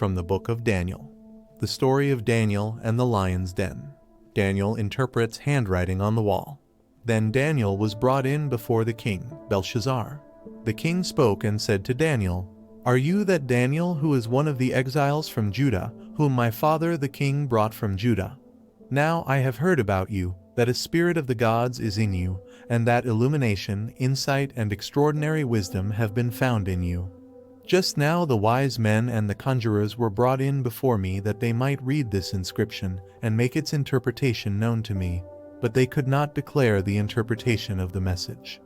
From the book of Daniel. The story of Daniel and the lion's den. Daniel interprets handwriting on the wall. Then Daniel was brought in before the king, Belshazzar. The king spoke and said to Daniel, "Are you that Daniel who is one of the exiles from Judah, whom my father the king brought from Judah? Now I have heard about you, that a spirit of the gods is in you, and that illumination, insight, and extraordinary wisdom have been found in you. Just now the wise men and the conjurers were brought in before me that they might read this inscription and make its interpretation known to me, but they could not declare the interpretation of the message.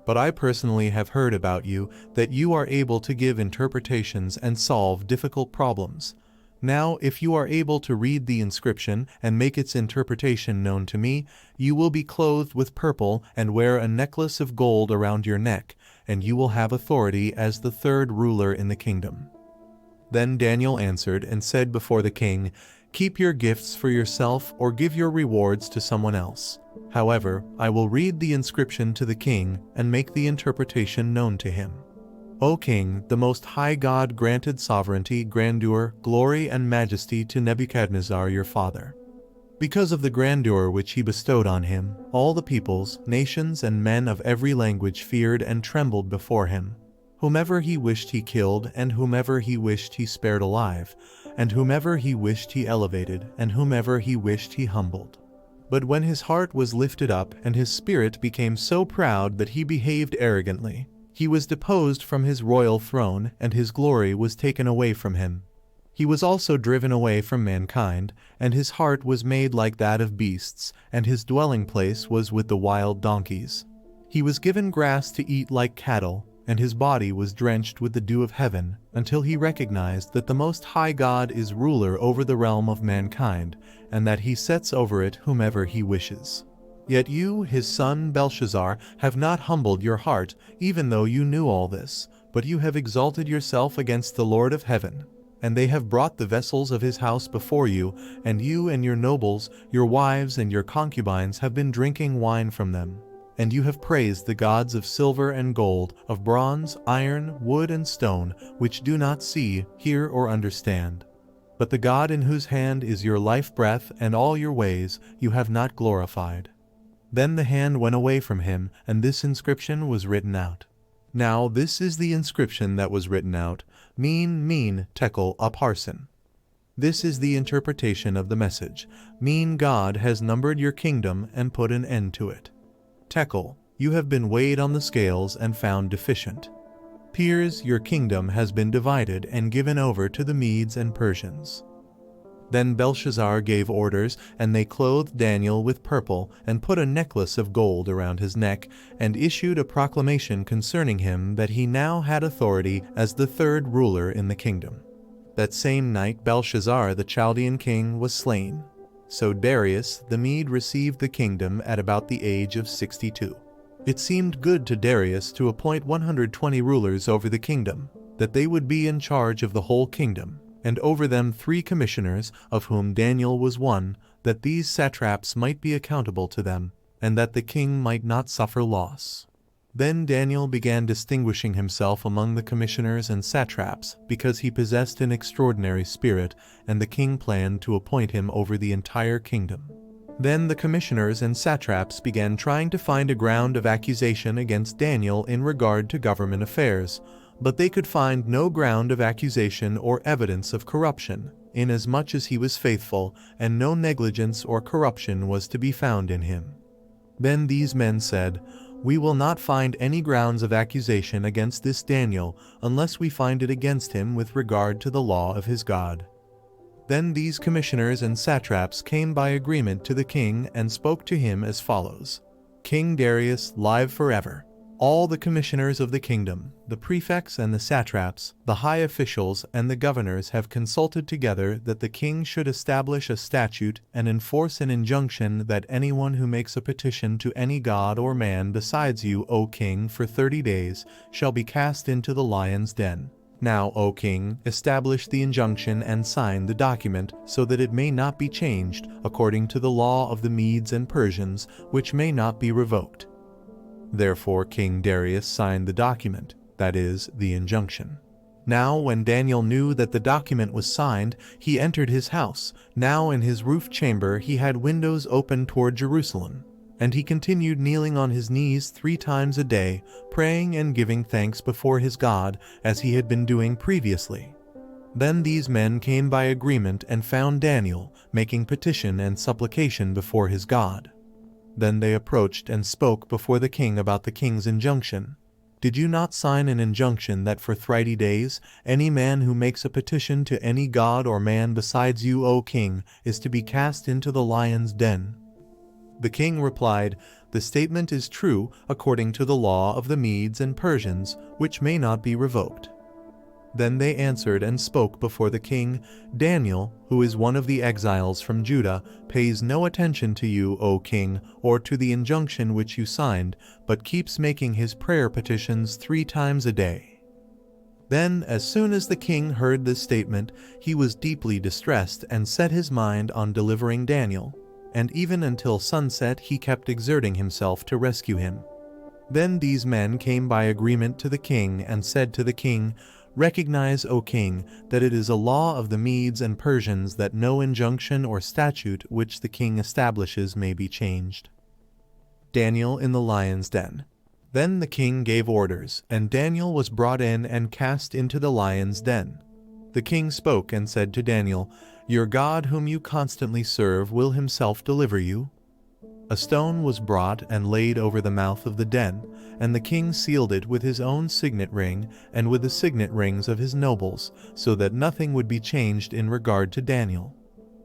But I personally have heard about you, that you are able to give interpretations and solve difficult problems. Now, if you are able to read the inscription and make its interpretation known to me, you will be clothed with purple and wear a necklace of gold around your neck, and you will have authority as the third ruler in the kingdom." Then Daniel answered and said before the king, "Keep your gifts for yourself or give your rewards to someone else. However, I will read the inscription to the king and make the interpretation known to him. O king, the Most High God granted sovereignty, grandeur, glory, and majesty to Nebuchadnezzar your father. Because of the grandeur which he bestowed on him, all the peoples, nations, and men of every language feared and trembled before him. Whomever he wished he killed, and whomever he wished he spared alive, and whomever he wished he elevated, and whomever he wished he humbled. But when his heart was lifted up, and his spirit became so proud that he behaved arrogantly, he was deposed from his royal throne, and his glory was taken away from him. He was also driven away from mankind, and his heart was made like that of beasts, and his dwelling place was with the wild donkeys. He was given grass to eat like cattle, and his body was drenched with the dew of heaven, until he recognized that the Most High God is ruler over the realm of mankind, and that he sets over it whomever he wishes. Yet you, his son Belshazzar, have not humbled your heart, even though you knew all this, but you have exalted yourself against the Lord of heaven. And they have brought the vessels of his house before you, and you and your nobles, your wives and your concubines have been drinking wine from them. And you have praised the gods of silver and gold, of bronze, iron, wood, and stone, which do not see, hear, or understand. But the God in whose hand is your life breath and all your ways you have not glorified." Then the hand went away from him, and this inscription was written out. Now this is the inscription that was written out: Mean, Tekel Upharsin. This is the interpretation of the message. God has numbered your kingdom and put an end to it. Tekel, you have been weighed on the scales and found deficient. Peers, your kingdom has been divided and given over to the Medes and Persians. Then Belshazzar gave orders, and they clothed Daniel with purple, and put a necklace of gold around his neck, and issued a proclamation concerning him that he now had authority as the third ruler in the kingdom. That same night Belshazzar the Chaldean king was slain. So Darius the Mede received the kingdom at about the age of 62. It seemed good to Darius to appoint 120 rulers over the kingdom, that they would be in charge of the whole kingdom, and over them 3 commissioners, of whom Daniel was one, that these satraps might be accountable to them, and that the king might not suffer loss. Then Daniel began distinguishing himself among the commissioners and satraps, because he possessed an extraordinary spirit, and the king planned to appoint him over the entire kingdom. Then the commissioners and satraps began trying to find a ground of accusation against Daniel in regard to government affairs, but they could find no ground of accusation or evidence of corruption, inasmuch as he was faithful, and no negligence or corruption was to be found in him. Then these men said, "We will not find any grounds of accusation against this Daniel, unless we find it against him with regard to the law of his God." Then these commissioners and satraps came by agreement to the king and spoke to him as follows: "King Darius, live forever. All the commissioners of the kingdom, the prefects and the satraps, the high officials and the governors have consulted together that the king should establish a statute and enforce an injunction that anyone who makes a petition to any god or man besides you, O king, for 30 days, shall be cast into the lion's den. Now, O king, establish the injunction and sign the document so that it may not be changed according to the law of the Medes and Persians, which may not be revoked." Therefore King Darius signed the document, that is, the injunction. Now when Daniel knew that the document was signed, he entered his house. Now in his roof chamber he had windows open toward Jerusalem. And he continued kneeling on his knees 3 times a day, praying and giving thanks before his God, as he had been doing previously. Then these men came by agreement and found Daniel, making petition and supplication before his God. Then they approached and spoke before the king about the king's injunction. Did you not sign an injunction that for 30 days, any man who makes a petition to any god or man besides you, O king, is to be cast into the lion's den? The king replied, The statement is true according to the law of the Medes and Persians, which may not be revoked. Then they answered and spoke before the king, Daniel, who is one of the exiles from Judah, pays no attention to you, O king, or to the injunction which you signed, but keeps making his prayer petitions 3 times a day. Then, as soon as the king heard this statement, he was deeply distressed and set his mind on delivering Daniel. And even until sunset he kept exerting himself to rescue him. Then these men came by agreement to the king and said to the king, Recognize, O king, that it is a law of the Medes and Persians that no injunction or statute which the king establishes may be changed. Daniel in the lion's den. Then the king gave orders, and Daniel was brought in and cast into the lion's den. The king spoke and said to Daniel, Your God whom you constantly serve will himself deliver you. A stone was brought and laid over the mouth of the den, and the king sealed it with his own signet ring and with the signet rings of his nobles, so that nothing would be changed in regard to Daniel.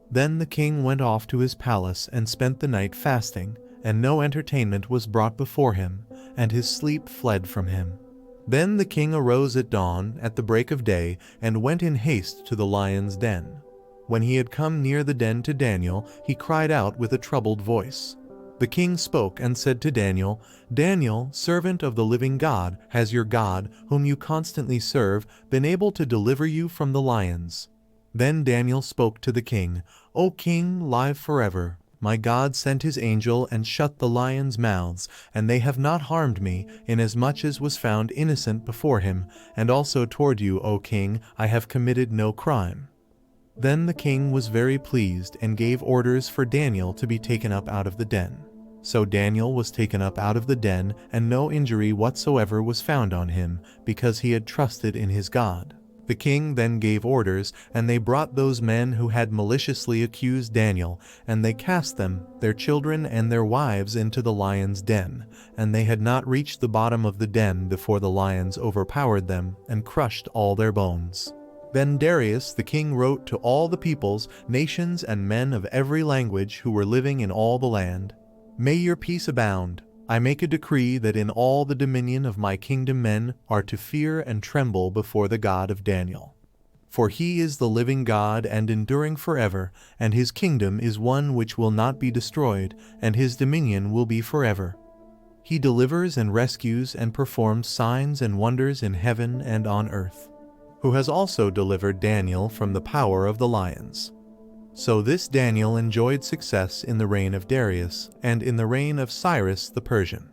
Then the king went off to his palace and spent the night fasting, and no entertainment was brought before him, and his sleep fled from him. Then the king arose at dawn, at the break of day, and went in haste to the lion's den. When he had come near the den to Daniel, he cried out with a troubled voice. The king spoke and said to Daniel, Daniel, servant of the living God, has your God, whom you constantly serve, been able to deliver you from the lions? Then Daniel spoke to the king, O king, live forever. My God sent his angel and shut the lions' mouths, and they have not harmed me, inasmuch as was found innocent before him, and also toward you, O king, I have committed no crime. Then the king was very pleased and gave orders for Daniel to be taken up out of the den. So Daniel was taken up out of the den, and no injury whatsoever was found on him, because he had trusted in his God. The king then gave orders, and they brought those men who had maliciously accused Daniel, and they cast them, their children and their wives, into the lion's den. And they had not reached the bottom of the den before the lions overpowered them and crushed all their bones. Then Darius the king wrote to all the peoples, nations, and men of every language who were living in all the land, May your peace abound. I make a decree that in all the dominion of my kingdom men are to fear and tremble before the God of Daniel. For he is the living God and enduring forever, and his kingdom is one which will not be destroyed, and his dominion will be forever. He delivers and rescues and performs signs and wonders in heaven and on earth, who has also delivered Daniel from the power of the lions. So this Daniel enjoyed success in the reign of Darius and in the reign of Cyrus the Persian.